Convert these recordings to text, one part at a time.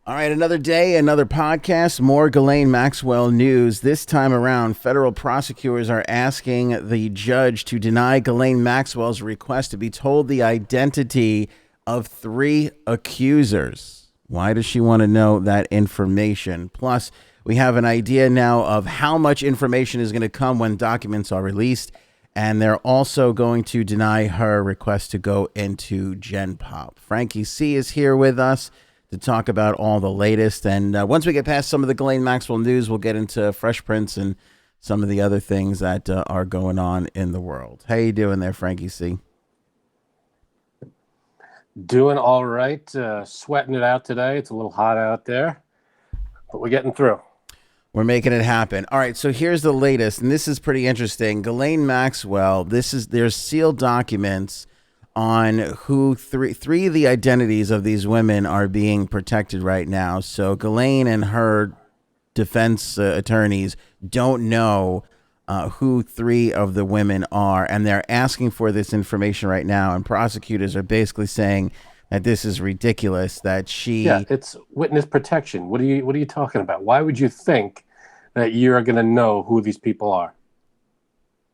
All right, another day, another podcast, more Ghislaine Maxwell news. This time around, federal prosecutors are asking the judge to deny Ghislaine Maxwell's request to be told the identity of three accusers. Why does she want to know that information? Plus, we have an idea now of how much information is going to come when documents are released. And they're also going to deny her request to go into genpop. Frankie C is here with us to talk about all the latest. And once we get past some of the Ghislaine Maxwell news, we'll get into Fresh Prince and some of the other things that are going on in the world. How you doing there, Frankie C? Doing all right. Sweating it out today. It's a little hot out there, but we're getting through. We're making it happen. All right, so here's the latest, and this is pretty interesting. Ghislaine Maxwell, there's sealed documents on who three of the identities of these women are being protected right now. So Ghislaine and her defense attorneys don't know who three of the women are, and they're asking for this information right now. And prosecutors are basically saying that this is ridiculous. That it's witness protection. What are you talking about? Why would you think that you're going to know who these people are?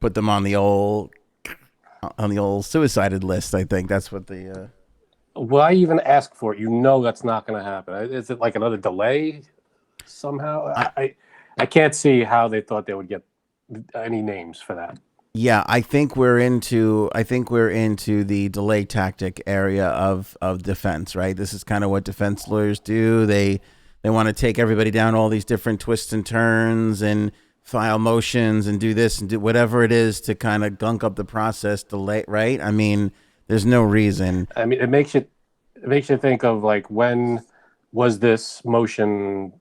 put them on the old suicided list. I think that's what the. Why even ask for it? You know that's not going to happen. Is it like another delay somehow? I can't see how they thought they would get any names for that. Yeah, I think we're into the delay tactic area of defense, right? This is kind of what defense lawyers do. They want to take everybody down all these different twists and turns and file motions and do this and do whatever it is to kind of gunk up the process, delay, right? I mean, there's no reason. I mean, it makes you think of like, when was this motion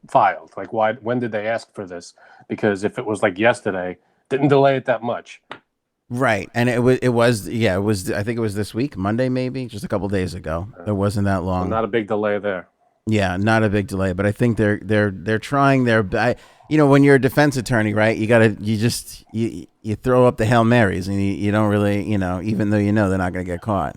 filed? Like, when did they ask for this? Because if it was like yesterday, didn't delay it that much. Right. And it was I think it was this week, Monday maybe, just a couple days ago. It wasn't that long. So not a big delay there. Yeah, not a big delay, but I think they're trying their best. When you're a defense attorney, right? You throw up the Hail Marys, and you don't really, even though they're not going to get caught.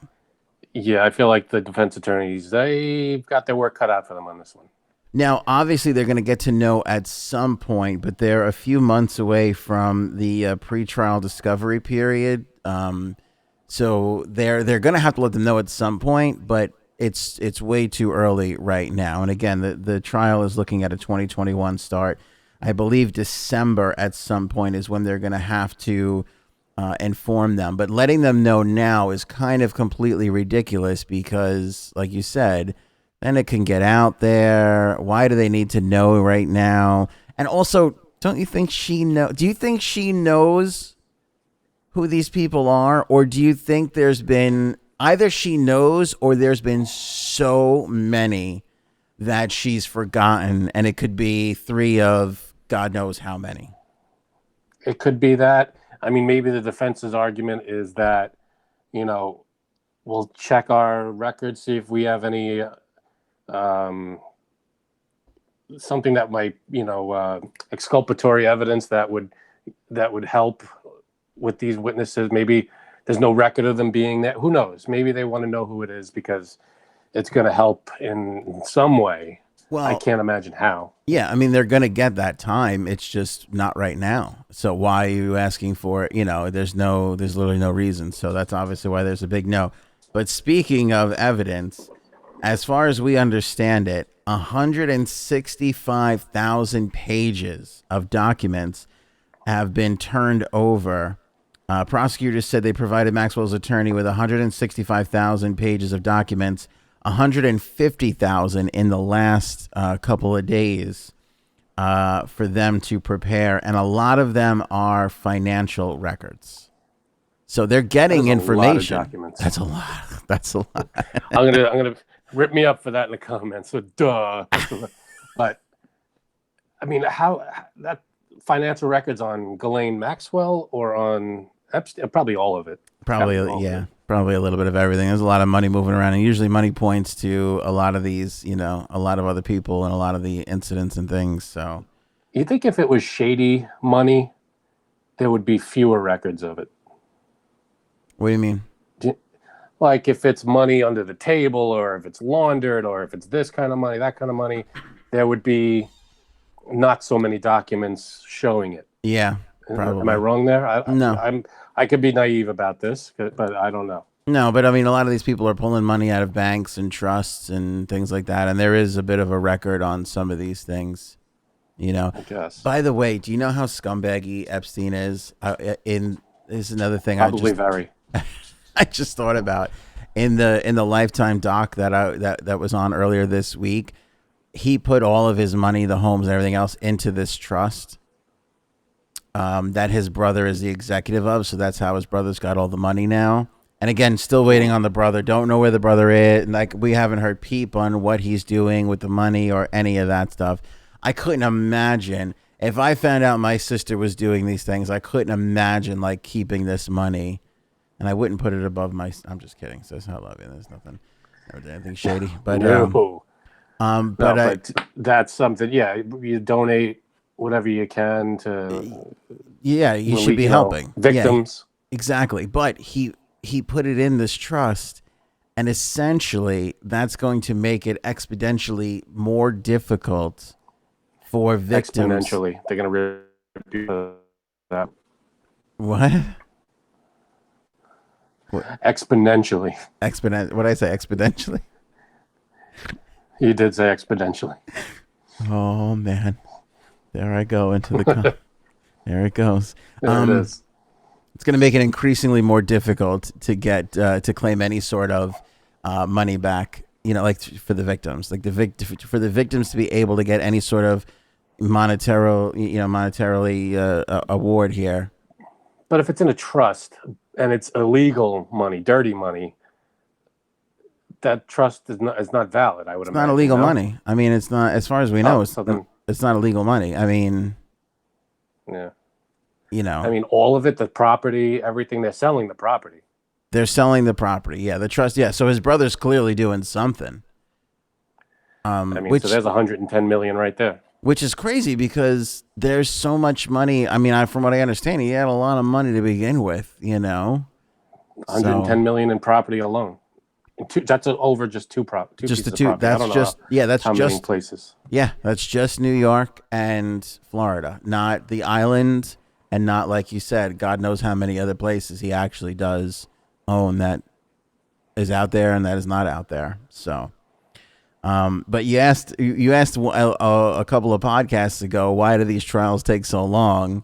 Yeah, I feel like the defense attorneys, they've got their work cut out for them on this one. Now, obviously, they're going to get to know at some point, but they're a few months away from the pretrial discovery period. So they're going to have to let them know at some point, but it's way too early right now. And again, the trial is looking at a 2021 start. I believe December at some point is when they're going to have to inform them. But letting them know now is kind of completely ridiculous because, like you said, then it can get out there. Why do they need to know right now? And also, don't you think do you think she knows who these people are? Or do you think there's been either she knows or there's been so many that she's forgotten, and it could be three of God knows how many? It could be that. I mean, maybe the defense's argument is that, we'll check our records, see if we have any something that might, exculpatory evidence that would help with these witnesses. Maybe there's no record of them being there. Who knows? Maybe they want to know who it is because it's going to help in some way. Well, I can't imagine how. Yeah, I mean, they're going to get that time. It's just not right now. So why are you asking for it? There's literally no reason. So that's obviously why there's a big no. But speaking of evidence, as far as we understand it, 165,000 pages of documents have been turned over. Prosecutors said they provided Maxwell's attorney with 165,000 pages of documents, 150,000 in the last couple of days for them to prepare. And a lot of them are financial records. So they're getting information. A lot of documents. That's a lot. That's a lot. I'm gonna rip me up for that in the comments. So duh. But I mean, how that financial records on Ghislaine Maxwell or on Epstein? Probably all of it. Probably a little bit of everything. There's a lot of money moving around, and usually money points to a lot of these, a lot of other people and a lot of the incidents and things. So, you think if it was shady money, there would be fewer records of it? What do you mean? like if it's money under the table, or if it's laundered, or if it's this kind of money, that kind of money, there would be not so many documents showing it. Yeah, probably. Am I wrong there? No. I could be naive about this, but I don't know. No, but I mean, a lot of these people are pulling money out of banks and trusts and things like that, and there is a bit of a record on some of these things, you know. I guess. By the way, do you know how scumbaggy Epstein is? This is another thing Probably very. I just thought about in the Lifetime doc that was on earlier this week. He put all of his money, the homes and everything else, into this trust that his brother is the executive of. So that's how his brother's got all the money now. And again, still waiting on the brother. Don't know where the brother is. And like, we haven't heard peep on what he's doing with the money or any of that stuff. I couldn't imagine if I found out my sister was doing these things. I couldn't imagine like keeping this money, and I wouldn't put it above my. I'm just kidding. Sis, I love you. There's nothing. Never did anything shady. But no. But that's something. Yeah, you donate whatever you can to. Yeah, you should be helping victims. Yeah, exactly. But he put it in this trust, and essentially that's going to make it exponentially more difficult for victims. Exponentially, they're going to rip that. What? Exponentially. What did I say? Exponentially. You did say exponentially. Oh man, there I go into the. There it goes. There it is. It's going to make it increasingly more difficult to get to claim any sort of money back. You know, like for the victims, like for the victims to be able to get any sort of monetarily award here. But if it's in a trust and it's illegal money, dirty money, that trust is not valid. I would imagine. It's not illegal money. I mean, it's not, as far as we know, it's not illegal money. I mean, yeah. You know, I mean, all of it, the property, everything, they're selling the property. They're selling the property. Yeah, the trust. Yeah, so his brother's clearly doing something. I mean, so there's 110 million right there. Which is crazy because there's so much money. I mean, from what I understand, he had a lot of money to begin with, you know. 110 million in property alone. That's over just two properties. Just the two. That's just that's how just many places. Yeah, that's just New York and Florida, not the island, and not, like you said, God knows how many other places he actually does own that is out there and that is not out there. So, but you asked a couple of podcasts ago, why do these trials take so long?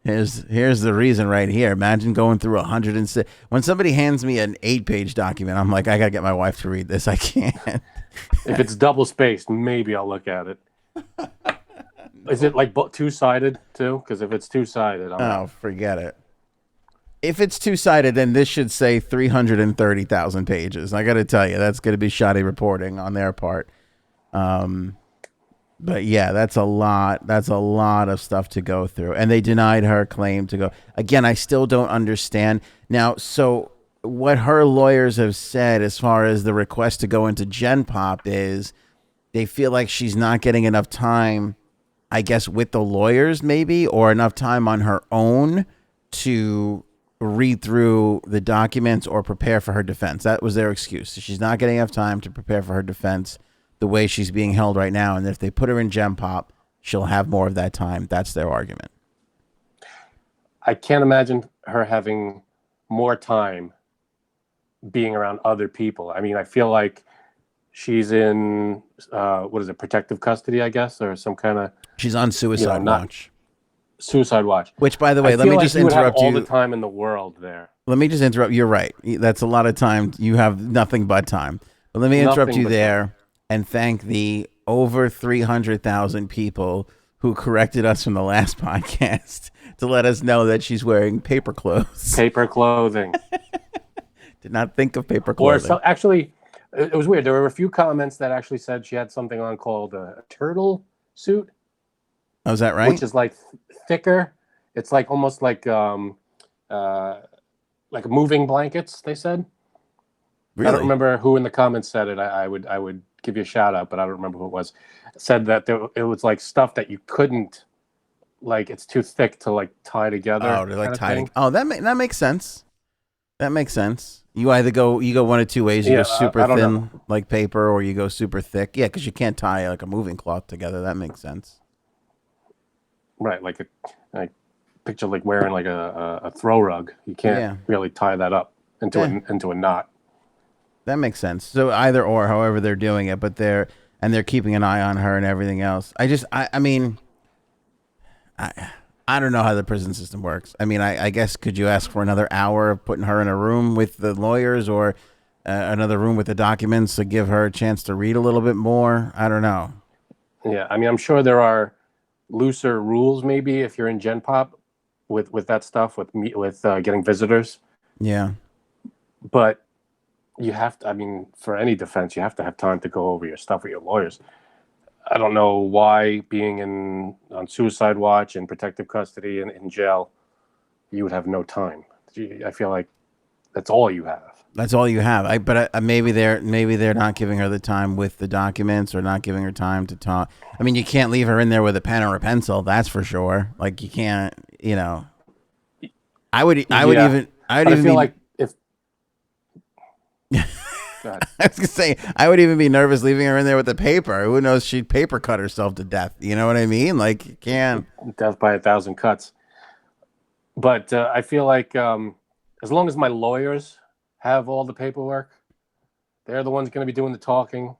Here's the reason right here. Imagine going through 106. When somebody hands me an 8-page document, I'm like, I gotta get my wife to read this. I can't. If it's double spaced, maybe I'll look at it. Is it like two-sided too? Because if it's two-sided, forget it. If it's two-sided, then this should say 330,000 pages. I got to tell you, that's going to be shoddy reporting on their part. But yeah, that's a lot. That's a lot of stuff to go through. And they denied her claim to go. Again, I still don't understand. Now, so what her lawyers have said as far as the request to go into genpop is they feel like she's not getting enough time, I guess, with the lawyers maybe, or enough time on her own to read through the documents or prepare for her defense. That was their excuse. She's not getting enough time to prepare for her defense the way she's being held right now. And if they put her in genpop, she'll have more of that time. That's their argument. I can't imagine her having more time being around other people. I mean, I feel like she's in, protective custody, I guess, or some kind of... She's on suicide watch. Suicide watch. Which, by the way, let me just interrupt you. All the time in the world there. Let me just interrupt. You're right. That's a lot of time. You have nothing but time. But let me interrupt you there and thank the over 300,000 people who corrected us from the last podcast to let us know that she's wearing paper clothes. Paper clothing. Did not think of paper clothing. Actually, it was weird. There were a few comments that actually said she had something on called a turtle suit. Oh, is that right? Which is like thicker. It's like almost like moving blankets, they said. Really? I don't remember who in the comments said it. I would give you a shout out, but I don't remember who it was. Said that it was like stuff that you couldn't, like, it's too thick to like tie together. Oh, to like tie. Oh, that makes sense. That makes sense. You either go one of two ways. You go Yeah, super I don't know. thin like paper, or you go super thick. Yeah, because you can't tie like a moving cloth together. That makes sense. Right, like picture like wearing like a throw rug. You can't Yeah, really tie that up yeah, into a knot. that makes sense. So either or, however they're doing it, but they're keeping an eye on her and everything else. I mean, I I don't know how the prison system works. I mean, I guess could you ask for another hour of putting her in a room with the lawyers, or another room with the documents to give her a chance to read a little bit more? I don't know. Yeah, I mean, I'm sure there are looser rules maybe if you're in Gen Pop with that stuff with getting visitors, Yeah. but you have to. I mean, for any defense, you have to have time to go over your stuff with your lawyers. I don't know why being in on suicide watch and protective custody and in jail, you would have no time. I feel like that's all you have. That's all you have. Maybe they're not giving her the time with the documents, or not giving her time to talk. I mean, you can't leave her in there with a pen or a pencil. That's for sure. Like you can't. You know. Yeah, I would but I even feel be. like if God, I was gonna say I would even be nervous leaving her in there with the paper. Who knows? She'd paper cut herself to death. You know what I mean? Like you can't. death by a thousand cuts. But I feel like as long as my lawyers have all the paperwork, they're the ones going to be doing the talking.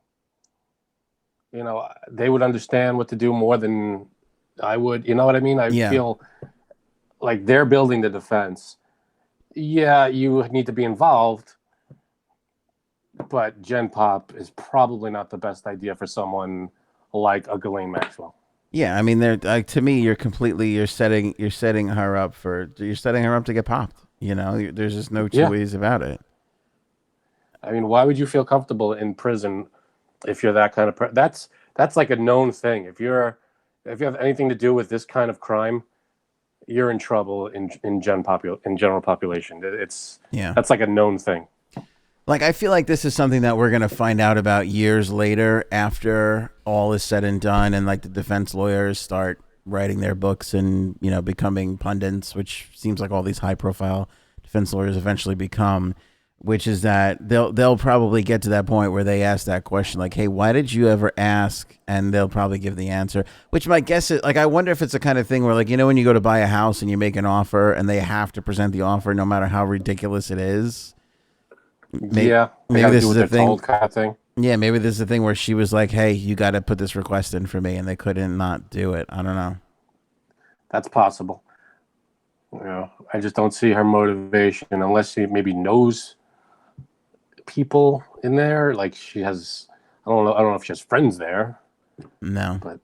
You know, they would understand what to do more than I would. You know what I mean? I Yeah. feel like they're building the defense. Yeah, you need to be involved, but Gen Pop is probably not the best idea for someone like a Ghislaine Maxwell. Yeah, I mean, they're to me, you're setting her up to get popped. You know, there's just no two Yeah, ways about it. I mean, why would you feel comfortable in prison if you're that kind of that's like a known thing. If you have anything to do with this kind of crime, you're in trouble in general population. It's Yeah, that's like a known thing. like I feel like this is something that we're gonna find out about years later, after all is said and done, and like the defense lawyers start writing their books and becoming pundits, which seems like all these high profile defense lawyers eventually become. Which is that they'll probably get to that point where they ask that question, like, "Hey, why did you ever ask?" And they'll probably give the answer. Which my guess is, like, I wonder if it's the kind of thing where, like, when you go to buy a house and you make an offer and they have to present the offer no matter how ridiculous it is. Maybe, Yeah, they got maybe to this do is what the they're thing. told, kind of thing. Yeah, maybe this is the thing where she was like, "Hey, you got to put this request in for me," and they couldn't not do it. I don't know. That's possible. I just don't see her motivation unless she maybe knows people in there. Like she has, I don't know if she has friends there, No. but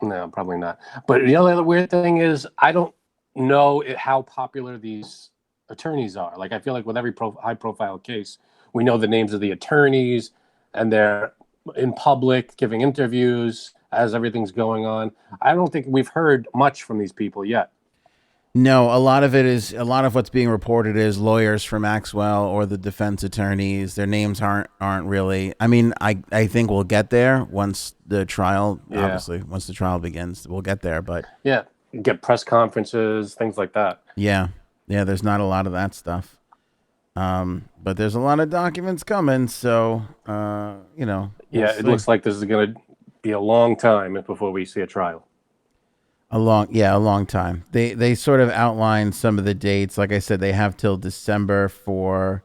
no, probably not. But the other weird thing is, I don't know how popular these attorneys are. Like, I feel like with every high profile case, we know the names of the attorneys, and they're in public giving interviews as everything's going on. I don't think we've heard much from these people yet. No, a lot of what's being reported is lawyers for Maxwell or the defense attorneys. Their names aren't really. I mean, I think we'll get there once the trial. Yeah, Obviously, once the trial begins, we'll get there. But yeah, get press conferences, things like that. yeah, yeah, there's not a lot of that stuff. But there's a lot of documents coming. So, we'll Yeah, it see. looks like this is going to be a long time before we see a trial. A long time. They sort of outline some of the dates. Like I said, they have till December for.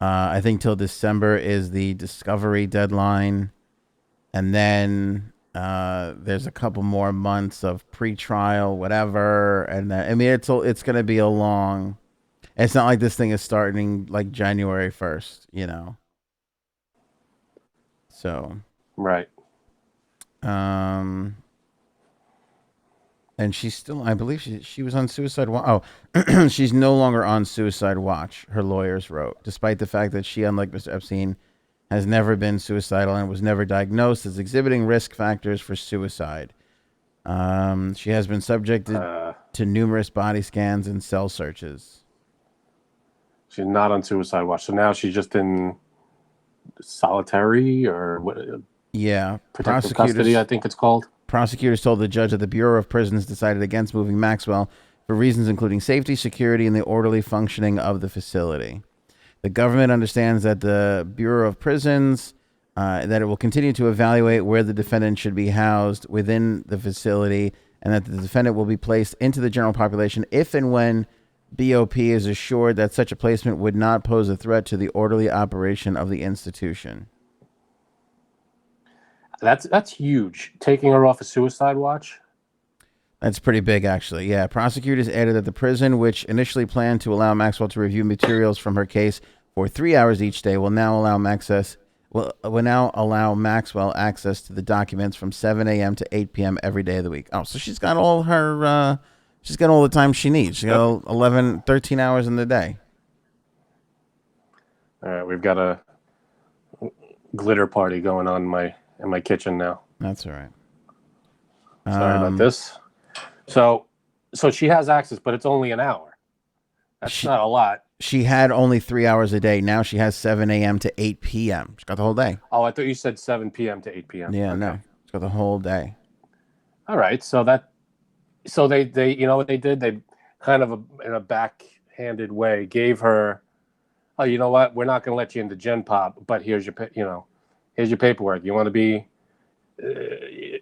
I think till December is the discovery deadline, and then there's a couple more months of pre-trial, whatever. And I mean, it's going to be a long. It's not like this thing is starting like January 1st, So, Right. um, and she's still, I believe she was on suicide watch. Oh, she's no longer on suicide watch, her lawyers wrote, despite the fact that she, unlike Mr. Epstein, has never been suicidal and was never diagnosed as exhibiting risk factors for suicide. She has been subjected Uh, to numerous body scans and cell searches. she's not on suicide watch, so now she's just in solitary or what, Yeah, protective custody, I think it's called. prosecutors told the judge that the Bureau of Prisons decided against moving Maxwell for reasons including safety, security, and the orderly functioning of the facility. The government understands that the Bureau of Prisons that it will continue to evaluate where the defendant should be housed within the facility, and that the defendant will be placed into the general population if and when BOP is assured that such a placement would not pose a threat to the orderly operation of the institution. That's huge. Taking her off a suicide watch. That's pretty big, actually. Yeah, prosecutors added that the prison, which initially planned to allow Maxwell to review materials from her case for 3 hours each day, will now allow Maxwell access to the documents from 7 a.m. to 8 p.m. every day of the week. Oh, so she's got all her, she's got all the time she needs. She's got 11, 13 hours in the day. All right, we've got a glitter party going on in my kitchen now. That's all right. Sorry about this. So she has access, but it's only an hour. That's not a lot. She had only 3 hours a day. Now she has 7 a.m. to 8 p.m. She's got the whole day. Oh, I thought you said 7 p.m. to 8 p.m. Yeah, okay. No. She's got the whole day. All right. So they you know what they did? They kind of in a backhanded way gave her, oh, you know what? We're not going to let you into genpop, but here's your paperwork. You want to be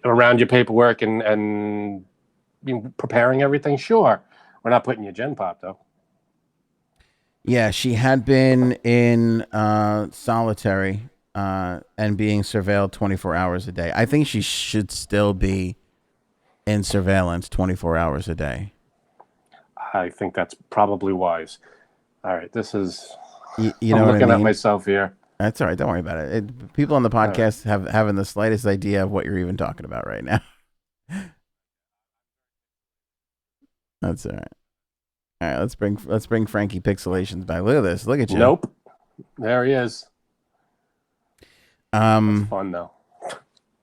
around your paperwork and preparing everything? Sure. We're not putting you genpop though. Yeah, she had been in solitary and being surveilled 24 hours a day. I think she should still be in surveillance 24 hours a day. I think that's probably wise. All right, this is... I'm looking at myself here. That's all right. Don't worry about it. People on the podcast haven't the slightest idea of what you're even talking about right now. That's all right. All right, let's bring Frankie Pixelations back. Look at this. Look at you. Nope. There he is. That's fun though.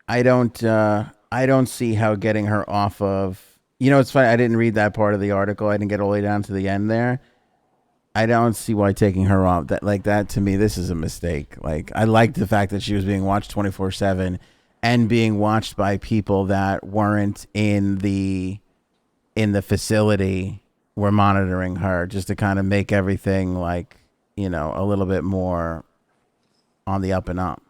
I don't see how getting her off of. It's funny. I didn't read that part of the article. I didn't get all the way down to the end there. I don't see why taking her off that to me, this is a mistake. Like, I liked the fact that she was being watched 24/7 and being watched by people that weren't in the facility. Were monitoring her just to kind of make everything a little bit more on the up and up.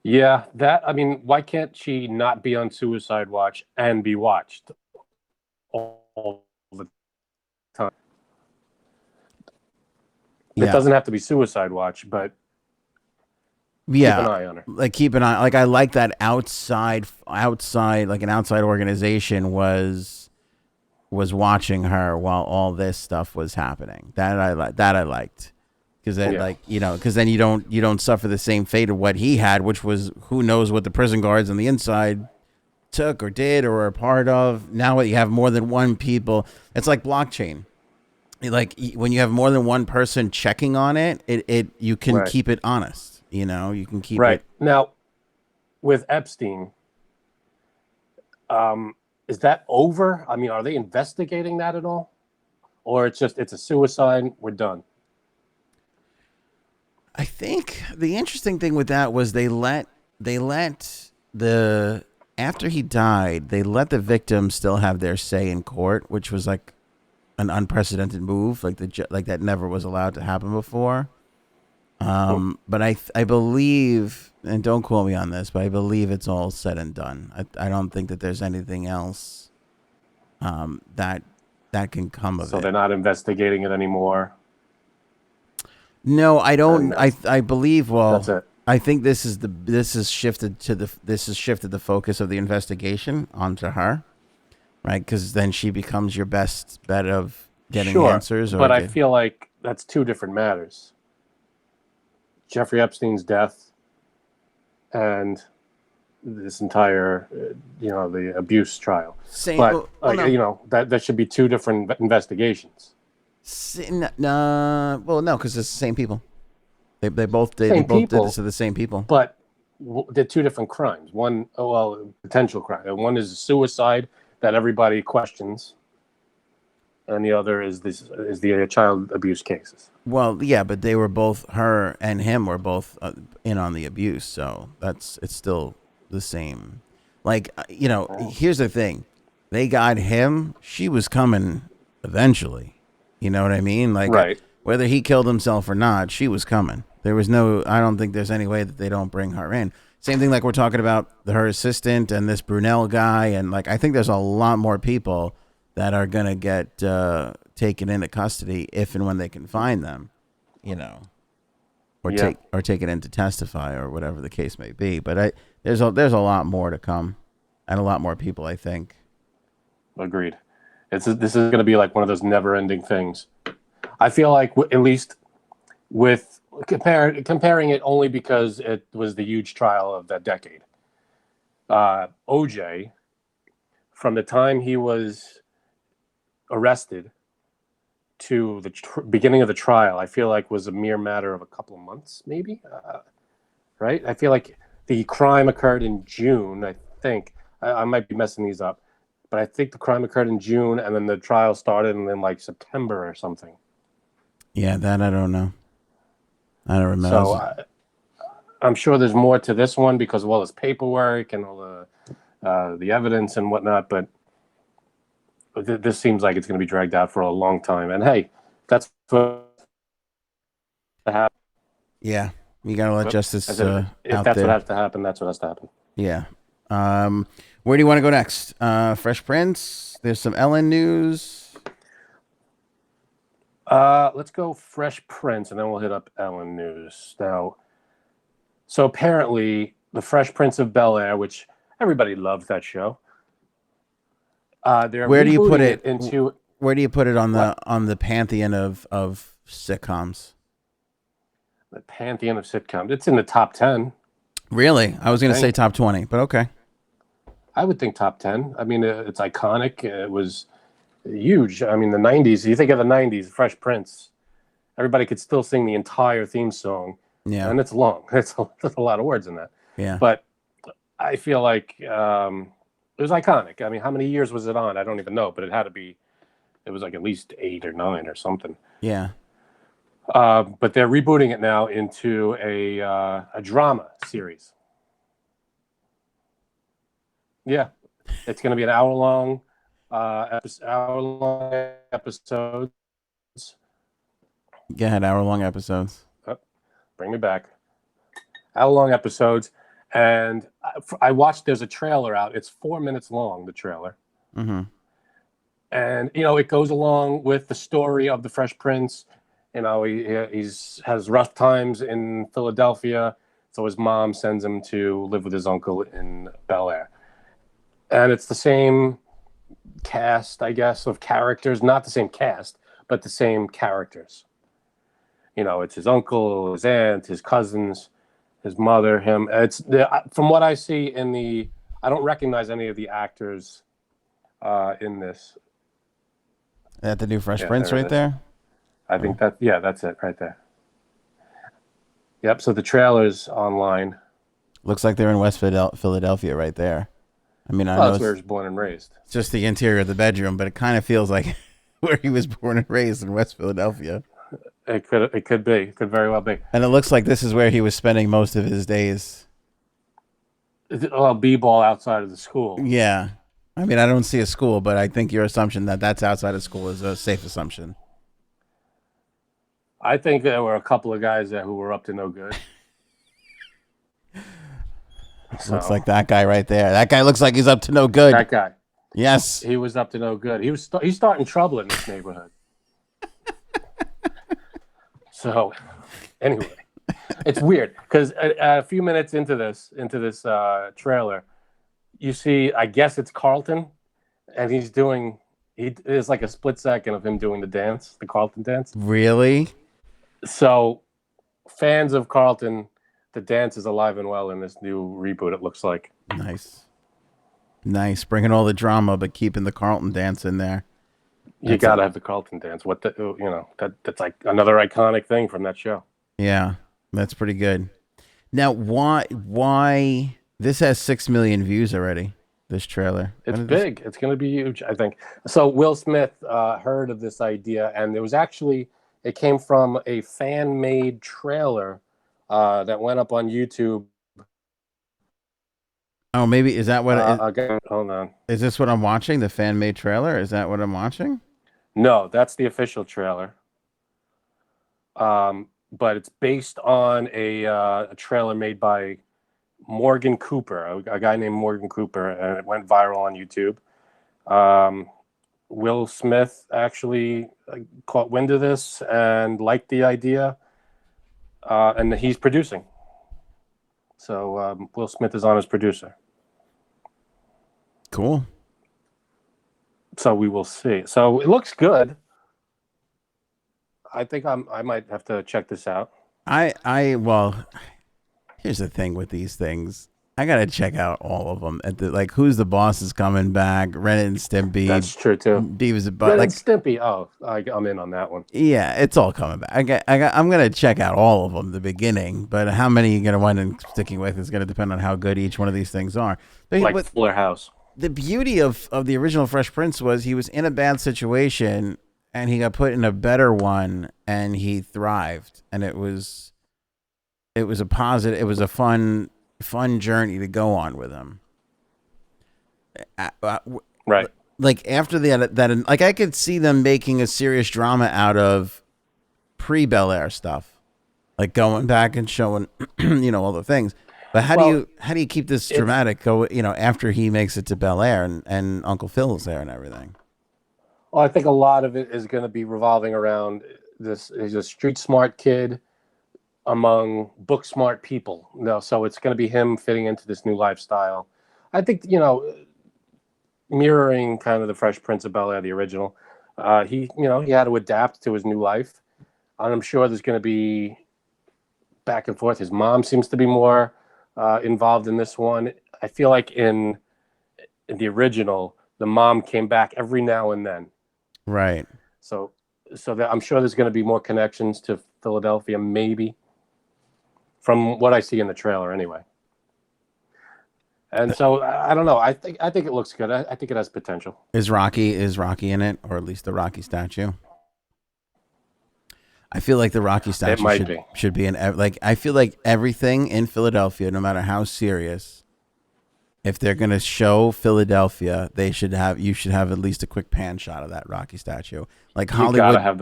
Yeah, why can't she not be on suicide watch and be watched all the time? It doesn't have to be suicide watch, but keep an eye on her. Keep an eye. I like that outside, like an outside organization was watching her while all this stuff was happening. That I liked, because because then you don't suffer the same fate of what he had, which was who knows what the prison guards on the inside took or did or were a part of. Now you have more than one people. It's like blockchain. Like when you have more than one person checking on it, you can keep it honest. You can keep it now with Epstein. Is that over? Are they investigating that at all? Or it's a suicide, we're done? I think the interesting thing with that was after he died, they let the victims still have their say in court, which was like an unprecedented move, like that never was allowed to happen before. But I believe, and don't quote me on this, but I believe it's all said and done. I don't think that there's anything else that can come of it. So they're not investigating it anymore? No, I don't. I believe. Well, that's it. I think this has shifted the focus of the investigation onto her, right? Because then she becomes your best bet of getting answers. But I feel like that's two different matters. Jeffrey Epstein's death and this entire, the abuse trial. That should be two different investigations. No, because it's the same people. They both did this to the same people. But they're two different crimes. One, potential crime. And one is suicide that everybody questions, and the other is the child abuse cases. Well, yeah, but they were both, her and him were both in on the abuse, so it's still the same. Here's the thing: they got him. She was coming eventually. You know what I mean? Right. whether he killed himself or not, she was coming. There was no, I don't think there's any way that they don't bring her in. Same thing like we're talking about her assistant and this Brunel guy. And like, I think there's a lot more people that are going to get taken into custody if and when they can find them, you know, or taken in to testify or whatever the case may be. But there's a lot more to come and a lot more people, I think. Agreed. This is going to be like one of those never-ending things. I feel like at least with comparing it only because it was the huge trial of that decade. OJ, from the time he was arrested to the beginning of the trial, I feel like was a mere matter of a couple of months, maybe. Right? I feel like the crime occurred in June. I think I might be messing these up, but I think the crime occurred in June, and then the trial started in like September or something. Yeah, that I don't know. I don't remember. So I'm sure there's more to this one because of all this paperwork and all the evidence and whatnot. But this seems like it's going to be dragged out for a long time. And hey, that's what happen. Yeah, you got to let justice if out that's there. what has to happen, that's what has to happen. Yeah. Where do you want to go next? Fresh Prince. There's some Ellen news. Let's go Fresh Prince, and then we'll hit up Ellen news. Now, so apparently, the Fresh Prince of Bel-Air, which everybody loved that show. Where do you put it into? Where do you put it on the pantheon of sitcoms? The pantheon of sitcoms. It's in the top 10. Really? I was going to say top 20, but okay. I would think top 10. I mean, it's iconic. It was huge. I mean, the 90s, you think of the 90s, Fresh Prince, everybody could still sing the entire theme song. Yeah. And it's long. There's a lot of words in that. Yeah. But I feel like it was iconic. I mean, how many years was it on? I don't even know, but it was like at least 8 or 9 or something. Yeah. But they're rebooting it now into a drama series. Yeah. It's going to be an hour-long episodes. Go ahead, hour-long episodes. Oh, bring me back. Hour-long episodes. And I watched, there's a trailer out. It's 4 minutes long, the trailer. Mm-hmm. And, it goes along with the story of the Fresh Prince. He has rough times in Philadelphia. So his mom sends him to live with his uncle in Bel-Air. And it's the same cast, I guess, of characters. Not the same cast, but the same characters. It's his uncle, his aunt, his cousins, his mother, him. From what I see I don't recognize any of the actors in this. That the new Fresh Prince right there? I think that's it right there. Yep, so the trailer's online. Looks like they're in West Philadelphia right there. I mean, I know that's where he was born and raised. It's just the interior of the bedroom, but it kind of feels like where he was born and raised in West Philadelphia. It could be. It could very well be. And it looks like this is where he was spending most of his days. B-ball outside of the school. Yeah. I mean, I don't see a school, but I think your assumption that that's outside of school is a safe assumption. I think there were a couple of guys there who were up to no good. Looks like that guy right there. That guy looks like he's up to no good. That guy. Yes. He was up to no good. He's starting trouble in this neighborhood. So, anyway, it's weird because a few minutes into this trailer, you see, I guess it's Carlton, and there's like a split second of him doing the Carlton dance. Really? So, fans of Carlton, the dance is alive and well in this new reboot, it looks like. Nice. Bringing all the drama, but keeping the Carlton dance in there. You got to have the Carlton dance. That's like another iconic thing from that show. Yeah, that's pretty good. Now, why this has 6 million views already, this trailer? It's big. It's going to be huge, I think. So Will Smith heard of this idea, and it came from a fan-made trailer that went up on YouTube. Oh, maybe is that what? Hold on. Is this what I'm watching? The fan-made trailer? Is that what I'm watching? No, that's the official trailer. But it's based on a trailer made by Morgan Cooper, a guy named Morgan Cooper, and it went viral on YouTube. Will Smith actually caught wind of this and liked the idea, and he's producing. So Will Smith is on as producer. Cool. So we will see. So it looks good. I think I might have to check this out. Well, here's the thing with these things. I gotta check out all of them. Like, Who's the Boss is coming back. Ren and Stimpy. That's true too. Beavis and Butt. Ren Like, and Stimpy. Oh, I'm in on that one. yeah, it's all coming back. I'm gonna check out all of them. The beginning, but how many you're gonna wind up sticking with is gonna depend on how good each one of these things are. Like Fuller House. The beauty of the original Fresh Prince was he was in a bad situation and he got put in a better one and he thrived, and it was a positive. It was a fun journey to go on with him. Right. Like after that, like I could see them making a serious drama out of pre-Bel-Air stuff, like going back and showing, all the things. But how do you keep this dramatic go? After he makes it to Bel-Air and Uncle Phil's there and everything. Well, I think a lot of it is going to be revolving around this. He's a street smart kid among book smart people. So it's going to be him fitting into this new lifestyle. I think, mirroring kind of the Fresh Prince of Bel-Air, the original. He had to adapt to his new life. And I'm sure there's going to be back and forth. His mom seems to be more involved in this one. I feel like in the original, the mom came back every now and then. Right. So that I'm sure there's going to be more connections to Philadelphia, maybe, from what I see in the trailer, anyway. And so I don't know. I think it looks good. I think it has potential. Is Rocky in it, or at least the Rocky statue? I feel like the Rocky statue should be in. Like, I feel like everything in Philadelphia, no matter how serious, if they're gonna show Philadelphia, you should have at least a quick pan shot of that Rocky statue. Like Hollywood, you gotta have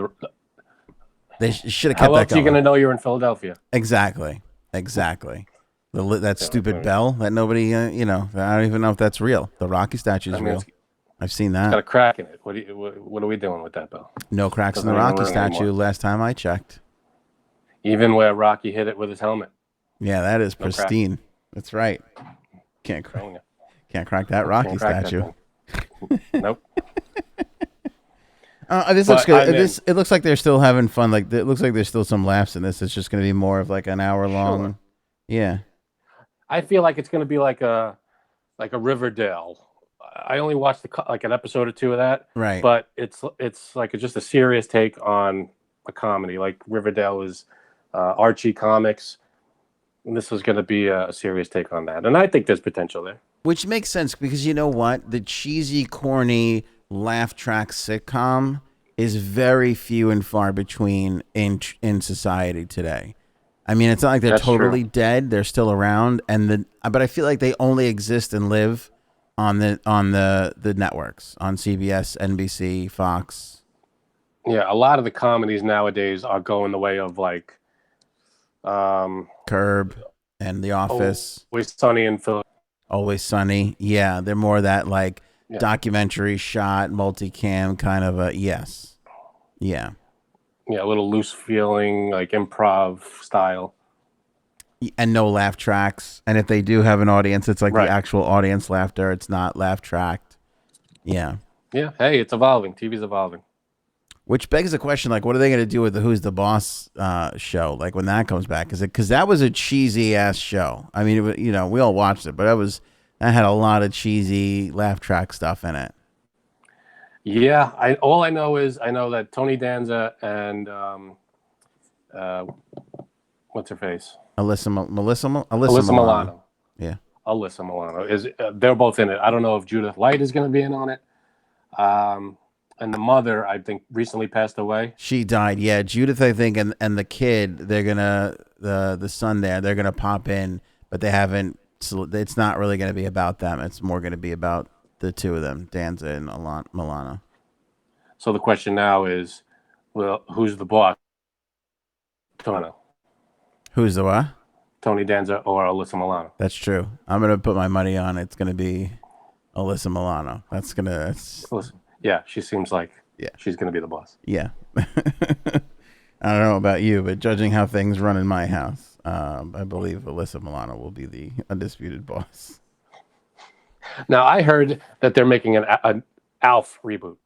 they should have kept that going. How else are you gonna know you're in Philadelphia? Exactly. That stupid bell that nobody, I don't even know if that's real. The Rocky statue is real. I've seen that. It's got a crack in it. What are we doing with that bell? No cracks in the Rocky statue. Anymore. Last time I checked. Even where Rocky hit it with his helmet. Yeah, that is pristine. That's right. Can't crack that Rocky statue. Nope. This looks good. It looks like they're still having fun. Like, it looks like there's still some laughs in this. It's just going to be more of like an hour long. Sure. Yeah. I feel like it's going to be like a Riverdale. I only watched like an episode or two of that. Right. But it's like just a serious take on a comedy. Like Riverdale is Archie comics. And this is going to be a serious take on that. And I think there's potential there. Which makes sense because you know what? The cheesy, corny, laugh track sitcom is very few and far between in society today. I mean, it's not like they're totally dead. They're still around. But I feel like they only exist and live on the networks, on CBS, NBC, Fox. Yeah, a lot of the comedies nowadays are going the way of like Curb and The Office. Always Sunny in Philadelphia. Always Sunny. Yeah, they're more that like documentary shot, multicam kind of a yes. Yeah. Yeah, a little loose feeling, like improv style. And no laugh tracks. And if they do have an audience, it's like the actual audience laughter. It's not laugh tracked. Yeah. Yeah. Hey, it's evolving. TV's evolving. Which begs the question, like, what are they going to do with the Who's the Boss show? Like, when that comes back, because that was a cheesy ass show. I mean, we all watched it, but that had a lot of cheesy laugh track stuff in it. Yeah, all I know that Tony Danza and what's her face? Melissa Milano. Yeah, Alyssa Milano is. They're both in it. I don't know if Judith Light is going to be in on it. And the mother, I think, recently passed away. She died. Yeah, Judith, I think, and the kid, they're gonna the son there. They're gonna pop in, but they haven't. So it's not really gonna be about them. It's more gonna be about the two of them, Danza and Milano. So the question now is, well, who's the boss? Tono, Who's the what? Tony Danza or Alyssa Milano. That's true. I'm gonna put my money on it's gonna be Alyssa Milano. Listen, yeah, she seems like Yeah. she's going to be the boss. Yeah. I don't know about you, but judging how things run in my house, I believe Alyssa Milano will be the undisputed boss. Now, I heard that they're making an Alf reboot.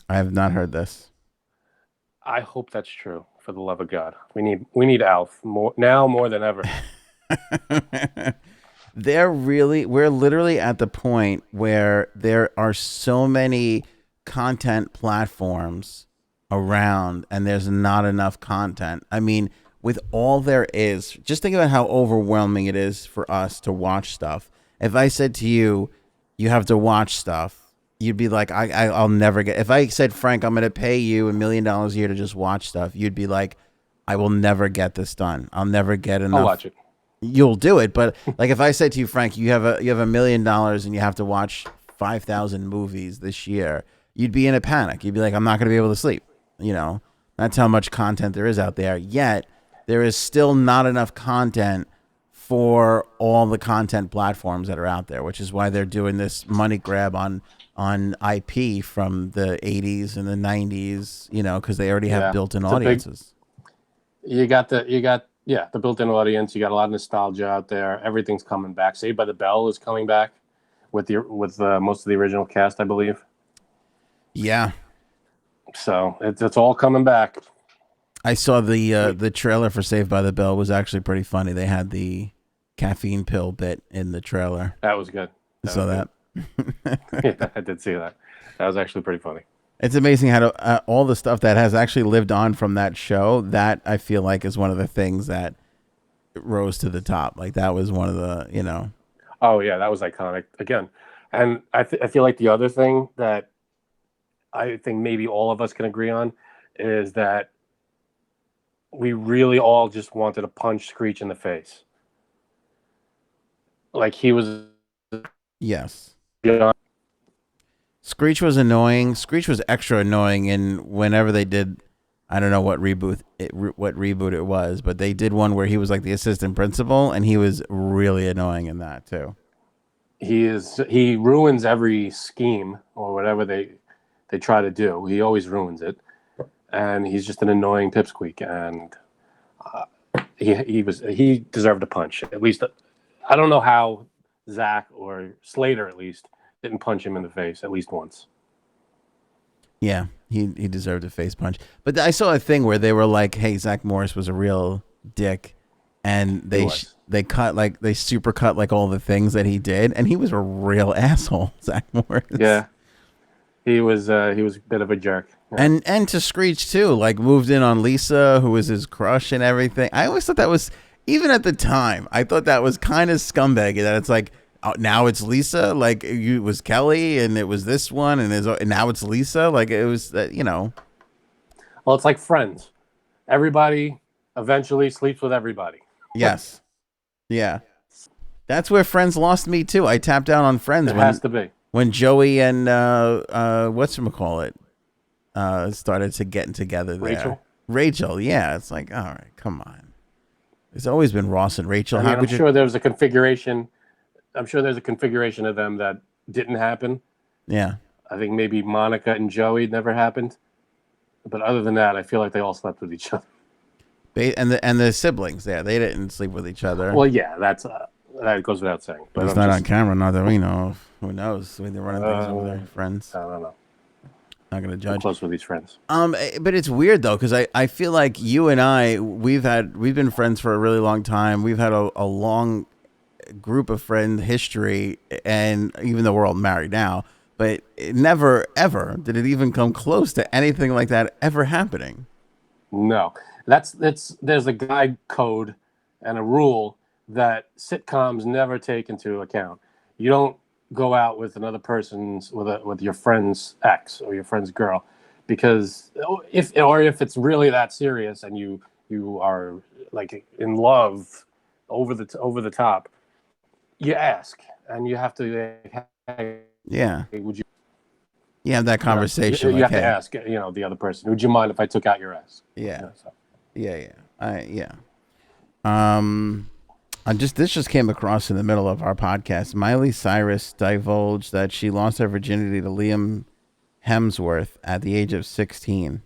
I have not heard this. I hope that's true. For the love of God, we need Alf more than ever. We're literally at the point where there are so many content platforms around and there's not enough content. I mean, with all there is, just think about how overwhelming it is for us to watch stuff. If I said to you, you have to watch stuff, you'd be like, I'll never get. If I said, Frank, I'm going to pay you $1 million a year to just watch stuff, you'd be like, I will never get this done. I'll never get enough. I'll watch it. You'll do it, but like if I said to you, Frank, you have $1 million and you have to watch 5,000 movies this year, you'd be in a panic. You'd be like, I'm not going to be able to sleep. You know, that's how much content there is out there. Yet there is still not enough content for all the content platforms that are out there, which is why they're doing this money grab on IP from the 80s and the 90s, you know, because they already have built-in audiences. You got the built-in audience. You got a lot of nostalgia out there. Everything's coming back. Saved by the Bell is coming back with most of the original cast, I believe. Yeah. So it's all coming back. I saw the trailer for Saved by the Bell was actually pretty funny. They had the caffeine pill bit in the trailer. That was good. You saw that? Yeah, I did see that. That was actually pretty funny. It's amazing how all the stuff that has actually lived on from that show, that I feel like is one of the things that rose to the top. Like that was one of the, you know. Oh, yeah, that was iconic. Again, and I feel like the other thing that I think maybe all of us can agree on is that we really all just wanted to punch Screech in the face. Like he was... Yes. Yeah. Screech was annoying. Screech was extra annoying in whenever they did, I don't know what reboot it was, but they did one where he was like the assistant principal, and he was really annoying in that too. He ruins every scheme or whatever they try to do. He always ruins it, and he's just an annoying pipsqueak. And he deserved a punch. At least I don't know how Zach or Slater at least didn't punch him in the face at least once. Yeah, he deserved a face punch. But I saw a thing where they were like, "Hey, Zach Morris was a real dick," and they super cut like all the things that he did, and he was a real asshole, Zach Morris. Yeah, he was a bit of a jerk. Yeah. And to Screech too, like moved in on Lisa, who was his crush and everything. I always thought that was, even at the time, I thought that was kind of scumbag. That it's like, now it's Lisa, like it was Kelly, and it was this one, and now it's Lisa, like it was that, you know. Well, it's like Friends. Everybody eventually sleeps with everybody. Yes. Yeah. That's where Friends lost me too. I tapped out on Friends. It has to be. When Joey and whatchamacallit started to getting together there. Rachel, yeah. It's like, all right, come on. It's always been Ross and Rachel. I mean, I'm sure there was a configuration. I'm sure there's a configuration of them that didn't happen. Yeah. I think maybe Monica and Joey never happened. But other than that, I feel like they all slept with each other. And the siblings, yeah, they didn't sleep with each other. Well, yeah, that goes without saying. But it's not on camera, not that we know of. Who knows? They're running things with their friends. I don't know. Not going to judge. I'm close with these friends. But it's weird though, because I feel like you and I, we've been friends for a really long time. We've had a long group of friend history, and even though we're all married now, but it never ever did it even come close to anything like that ever happening. No, there's a guide code and a rule that sitcoms never take into account. You don't go out with another person's with your friend's ex or your friend's girl, because if it's really that serious and you are like in love over the top, you ask, and you have to. Yeah. Would you? You have that conversation. You have to ask, the other person. Would you mind if I took out your ass? Yeah. So. Yeah. Um, this just came across in the middle of our podcast. Miley Cyrus divulged that she lost her virginity to Liam Hemsworth at the age of 16.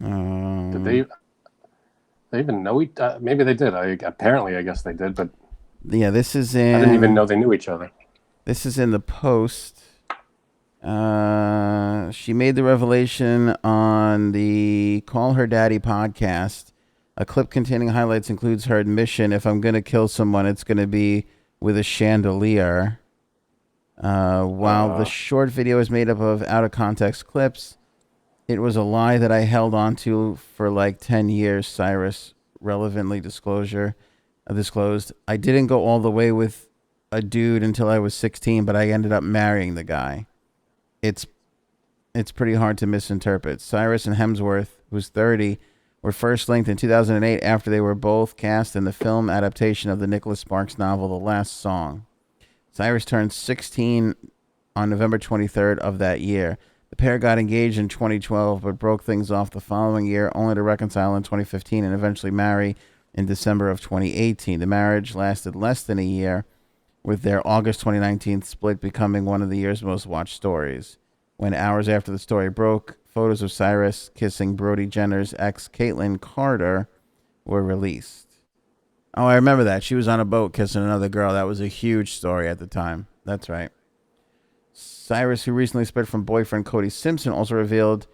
Did Um, they even know each? Maybe they did. Apparently, I guess they did, but yeah, this is I didn't even in know they knew each other. this is in the Post. She made the revelation on the Call Her Daddy podcast. A clip containing highlights includes her admission, if I'm going to kill someone, it's going to be with a chandelier. While the short video is made up of out-of-context clips, it was a lie that I held on to for like 10 years, Cyrus relevantly disclosed. I didn't go all the way with a dude until I was 16, but I ended up marrying the guy. It's pretty hard to misinterpret. Cyrus and Hemsworth, who's 30, were first linked in 2008 after they were both cast in the film adaptation of the Nicholas Sparks novel The Last Song. Cyrus turned 16 on November 23rd of that year. The pair got engaged in 2012 but broke things off the following year, only to reconcile in 2015 and eventually marry in December of 2018. The marriage lasted less than a year, with their August 2019 split becoming one of the year's most watched stories. When hours after the story broke, photos of Cyrus kissing Brody Jenner's ex, Caitlyn Carter, were released. Oh, I remember that. She was on a boat kissing another girl. That was a huge story at the time. That's right. Cyrus, who recently split from boyfriend Cody Simpson, also revealed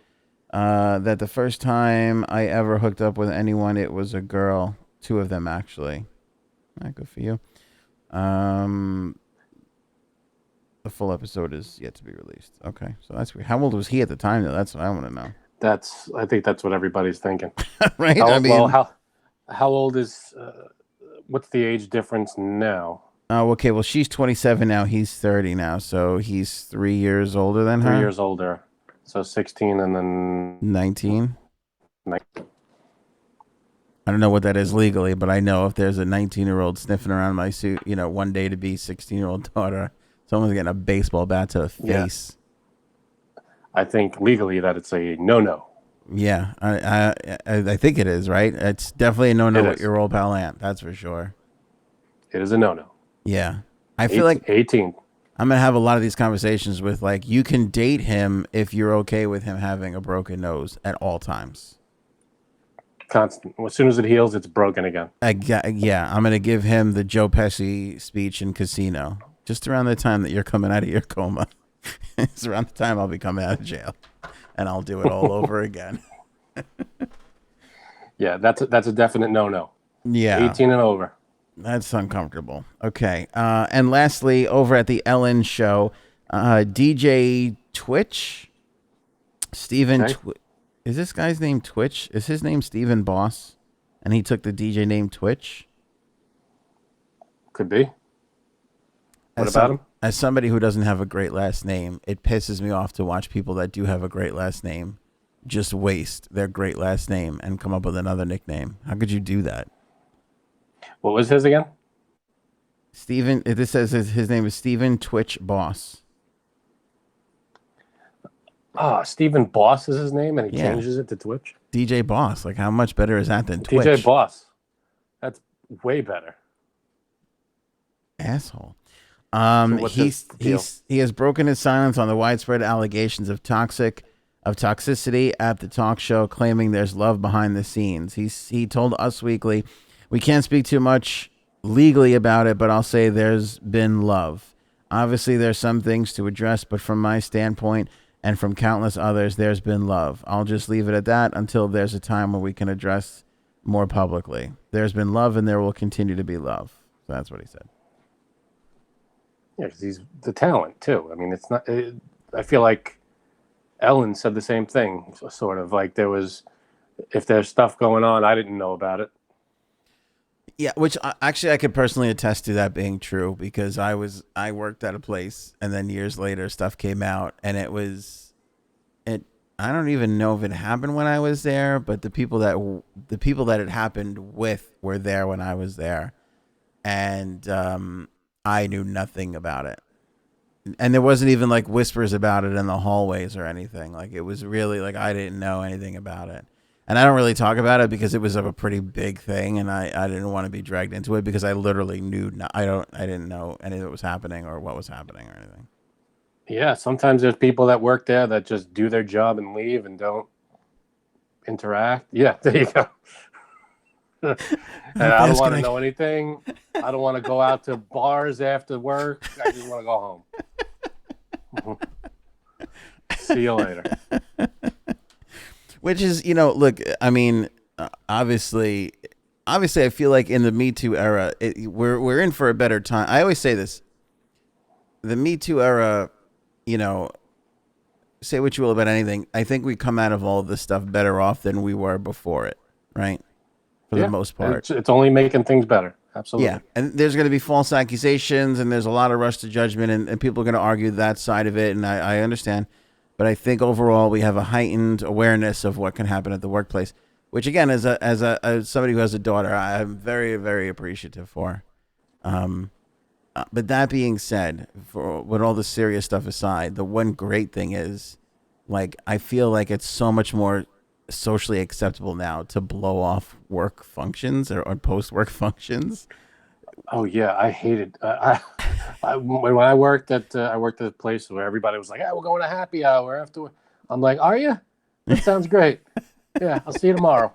that the first time I ever hooked up with anyone, it was a girl. 2 of them, actually. Good for you. The full episode is yet to be released. Okay, so that's weird. How old was he at the time, though? That's what I want to know. I think that's what everybody's thinking. Right? How old is? What's the age difference now? Oh, okay. Well, she's 27 now. He's 30 now, so he's 3 years older than her. 3 years older, so 16 and then 19. I don't know what that is legally, but I know if there's a 19-year-old sniffing around my suit, one day to be 16-year-old daughter, someone's getting a baseball bat to the face. Yeah. I think legally that it's a no-no. Yeah, I think it is, right? It's definitely a no-no with your old pal aunt. That's for sure. It is a no-no. Yeah. I feel like 18. I'm going to have a lot of these conversations with, like, you can date him if you're okay with him having a broken nose at all times. Constant. As soon as it heals, it's broken again. Yeah, I'm going to give him the Joe Pesci speech in Casino. Just around the time that you're coming out of your coma. It's around the time I'll be coming out of jail. And I'll do it all over again. Yeah, that's a definite no-no. Yeah. 18 and over. That's uncomfortable. Okay. And lastly, over at the Ellen show, DJ Twitch, Stephen, is this guy's name Twitch? Is his name Stephen Boss? And he took the DJ name Twitch? Could be. What about him? As somebody who doesn't have a great last name, it pisses me off to watch people that do have a great last name just waste their great last name and come up with another nickname. How could you do that? What was his again? Steven, this says his name is Stephen Twitch Boss. Stephen Boss is his name, and he changes it to Twitch? DJ Boss. Like, how much better is that than Twitch? DJ Boss. That's way better. Asshole. He has broken his silence on the widespread allegations of toxicity at the talk show, claiming there's love behind the scenes. He told Us Weekly, "We can't speak too much legally about it, but I'll say there's been love. Obviously, there's some things to address, but from my standpoint and from countless others, there's been love. I'll just leave it at that until there's a time where we can address more publicly. There's been love, and there will continue to be love." So that's what he said. Yeah, because he's the talent too. I mean, it's not. I feel like Ellen said the same thing, sort of like if there's stuff going on, I didn't know about it. Yeah, which actually I could personally attest to that being true, because I worked at a place and then years later stuff came out, and it I don't even know if it happened when I was there, but the people that it happened with were there when I was there, and I knew nothing about it. And there wasn't even like whispers about it in the hallways or anything. Like it was really like I didn't know anything about it. And I don't really talk about it because it was a pretty big thing, and I didn't want to be dragged into it because I literally knew I didn't know anything that was happening or what was happening or anything. Yeah, sometimes there's people that work there that just do their job and leave and don't interact. Yeah, there you go. And I don't want to know anything. I don't want to go out to bars after work. I just want to go home. See you later. Which is, look, I mean, obviously, I feel like in the Me Too era, we're in for a better time. I always say this: the Me Too era, say what you will about anything. I think we come out of all of this stuff better off than we were before it, right? For the most part, it's only making things better. Absolutely. Yeah, and there's going to be false accusations, and there's a lot of rush to judgment, and people are going to argue that side of it, and I understand. But I think overall we have a heightened awareness of what can happen at the workplace, which again, as somebody who has a daughter, I'm very, very appreciative for. But that being said, with all the serious stuff aside, the one great thing is, like, I feel like it's so much more socially acceptable now to blow off work functions or post-work functions. Oh yeah, I hated. When I worked at a place where everybody was like, "Yeah, we're going to happy hour after." I'm like, "Are you? That sounds great. Yeah, I'll see you tomorrow."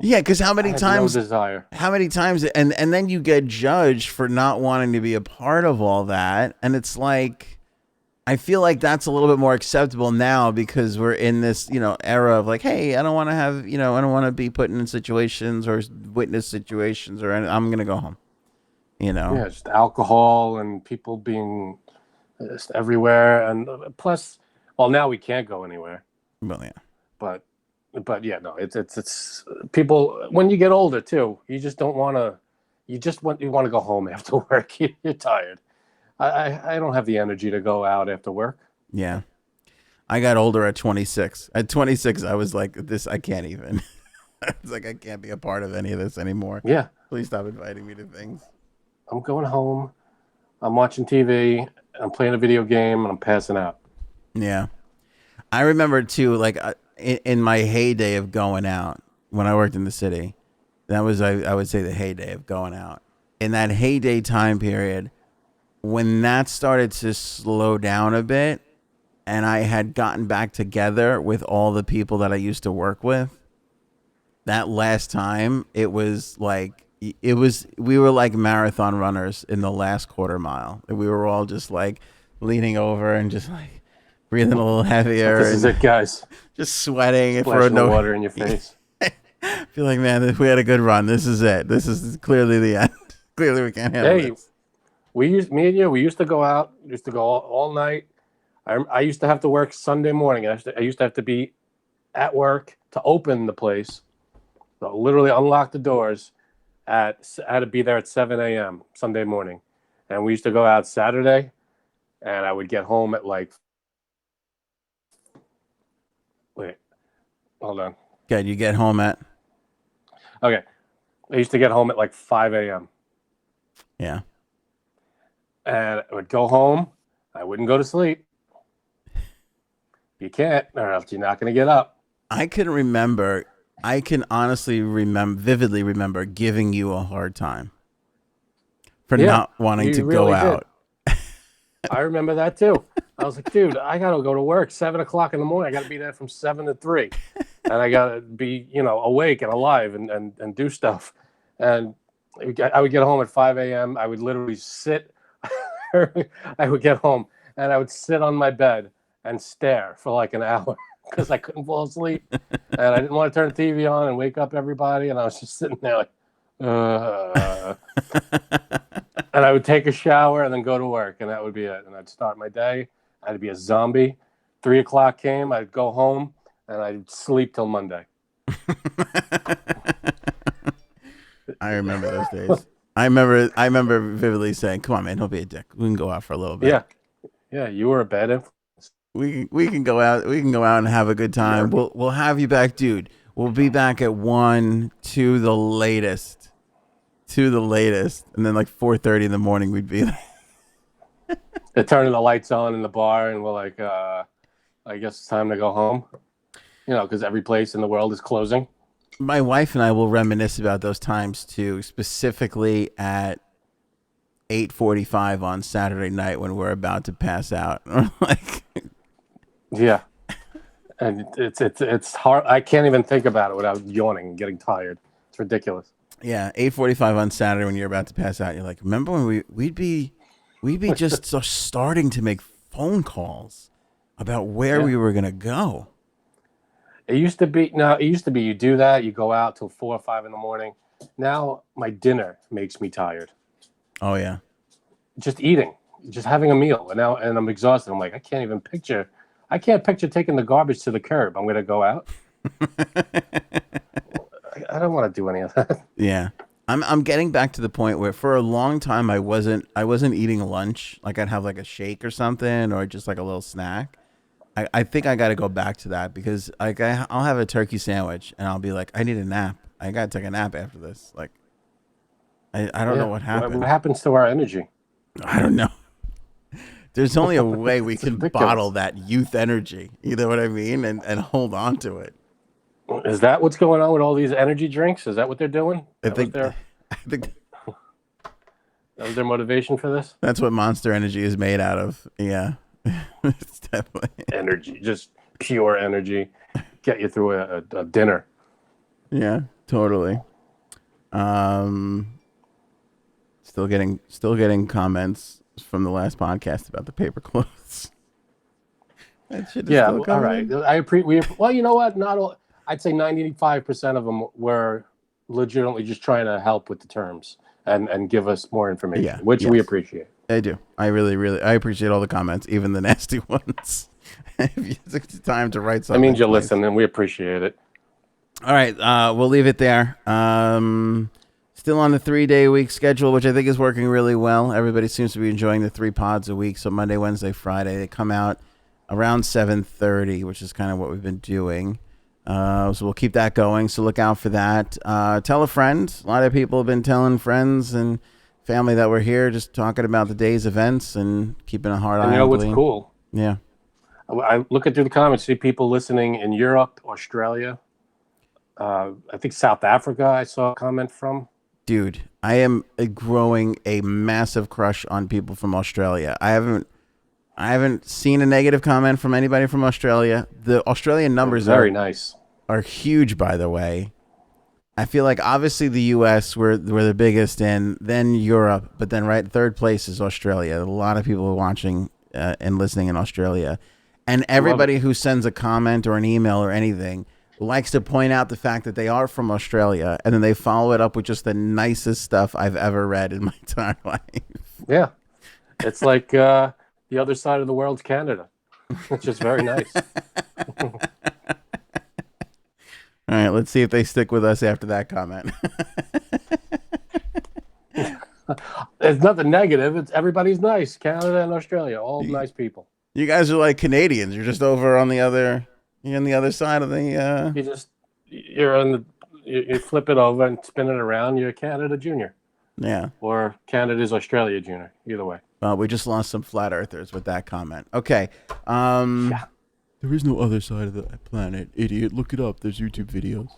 Yeah, because how many times? No desire. How many times? And then you get judged for not wanting to be a part of all that, and it's like, I feel like that's a little bit more acceptable now because we're in this, era of like, hey, I don't want to have, I don't want to be put in situations or witness situations or anything. I'm gonna go home. Yeah, just alcohol and people being just everywhere, and plus, well, now we can't go anywhere. Well, yeah, but yeah, no, it's people when you get older too. You just don't want to. You want to go home after work. You're tired. I don't have the energy to go out after work. Yeah, I got older at 26. At 26, I was like, this, I can't even. I was like, I can't be a part of any of this anymore. Yeah, please stop inviting me to things. I'm going home. I'm watching TV. I'm playing a video game, and I'm passing out. Yeah, I remember too. Like in my heyday of going out when I worked in the city, that was I would say the heyday of going out. In that heyday time period, when that started to slow down a bit, and I had gotten back together with all the people that I used to work with, that last time we were like marathon runners in the last quarter mile. We were all just like leaning over and just like breathing a little heavier. This is it, guys. Just sweating and throwing no water in your face. Feel like, man, we had a good run. This is it. This is clearly the end. Clearly we can't handle this. Me and you, we used to go out. We used to go all night. I used to have to work Sunday morning. I used to have to be at work to open the place. So literally unlock the doors. I had to be there at 7 a.m. Sunday morning. And we used to go out Saturday, and I would get home at like... Wait, hold on. Okay, you get home at... Okay. I used to get home at like 5 a.m. Yeah. And I would go home. I wouldn't go to sleep. You can't, or else you're not going to get up. I can honestly vividly remember giving you a hard time for not wanting to go out. I remember that too. I was like, dude, I got to go to work 7 o'clock in the morning. I got to be there from 7 to 3. And I got to be, awake and alive and do stuff. And I would get home at 5 a.m. I would literally sit. I would get home and I would sit on my bed and stare for like an hour because I couldn't fall asleep. And I didn't want to turn the TV on and wake up everybody. And I was just sitting there like, and I would take a shower and then go to work. And that would be it. And I'd start my day. I'd be a zombie. 3 o'clock came. I'd go home and I'd sleep till Monday. I remember those days. I remember vividly saying, "Come on, man, don't be a dick. We can go out for a little bit." Yeah. You were a bad influence. We can go out. We can go out and have a good time. Yeah. We'll have you back, dude. We'll be back at 1 to the latest, and then like 4:30 in the morning we'd be there. They're turning the lights on in the bar, and we're like, I guess it's time to go home. Because every place in the world is closing. My wife and I will reminisce about those times too, specifically at 8:45 on Saturday night when we're about to pass out. Like, yeah, and it's hard. I can't even think about it without yawning and getting tired. It's ridiculous. yeah, 8:45 on Saturday when you're about to pass out. You're like, remember when we'd be just starting to make phone calls about where we were gonna go. It used to be you do that, you go out till 4 or 5 in the morning. Now my dinner makes me tired. Oh yeah. Just eating, just having a meal, and I'm exhausted. I'm like, I can't picture taking the garbage to the curb. I'm gonna go out. I don't want to do any of that. Yeah. I'm getting back to the point where for a long time I wasn't eating lunch. Like I'd have like a shake or something or just like a little snack. I think I got to go back to that because like I'll have a turkey sandwich and I'll be like, I need a nap. I got to take a nap after this. Like, I don't know what happened. What happens to our energy? I don't know. There's only a way we can bottle that youth energy. You know what I mean? And hold on to it. Is that what's going on with all these energy drinks? Is that what they're doing? I think that was their motivation for this? That's what Monster Energy is made out of. Yeah. It's definitely energy, just pure energy, get you through a dinner. Yeah, totally. Still getting comments from the last podcast about the paper clothes. That shit is still all right. Well, you know what? Not all. I'd say 95% of them were legitimately just trying to help with the terms and give us more information, which we appreciate. I do. I really I appreciate all the comments, even the nasty ones. If you took the time to write something. That means you listen, and we appreciate it. All right, we'll leave it there. Still on the 3-day-a-week schedule, which I think is working really well. Everybody seems to be enjoying the 3 pods a week. So Monday, Wednesday, Friday, they come out around 7:30, which is kind of what we've been doing. So we'll keep that going. So look out for that. Tell a friend. A lot of people have been telling friends and family that we're here, just talking about the day's events and keeping a hard eye on it. You know what's cool? Yeah. I look through the comments, see people listening in Europe, Australia. I think South Africa I saw a comment from. Dude, I am growing a massive crush on people from Australia. I haven't seen a negative comment from anybody from Australia. The Australian numbers very nice. Are huge, by the way. I feel like obviously the U.S. we're the biggest in, then Europe, but then third place is Australia. A lot of people are watching and listening in Australia, and everybody who sends a comment or an email or anything likes to point out the fact that they are from Australia, and then they follow it up with just the nicest stuff I've ever read in my entire life. Yeah, it's like the other side of the world's Canada. It's just very nice. All right, let's see if they stick with us after that comment. It's nothing negative. It's everybody's nice. Canada and Australia, all nice people. You guys are like Canadians. You're just over on the other. You're on the other side of the. You flip it over and spin it around. You're Canada Junior. Yeah. Or Canada's Australia Junior. Either way. We just lost some flat earthers with that comment. Okay. Yeah. There is no other side of the planet, idiot. Look it up. There's YouTube videos.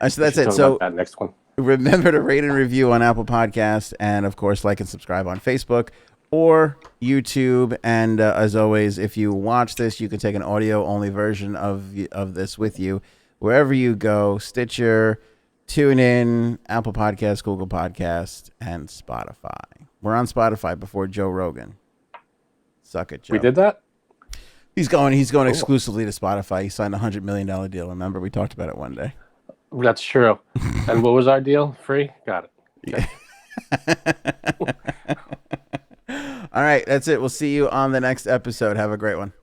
So that's it. So that next one. Remember to rate and review on Apple Podcasts, and of course, like and subscribe on Facebook or YouTube. And as always, if you watch this, you can take an audio-only version of this with you wherever you go: Stitcher, TuneIn, Apple Podcasts, Google Podcasts, and Spotify. We're on Spotify before Joe Rogan. Suck it, Joe. We did that? He's going exclusively to Spotify. He signed a $100 million deal. Remember, we talked about it one day. That's true. And what was our deal? Free? Got it. Okay. All right, that's it. We'll see you on the next episode. Have a great one.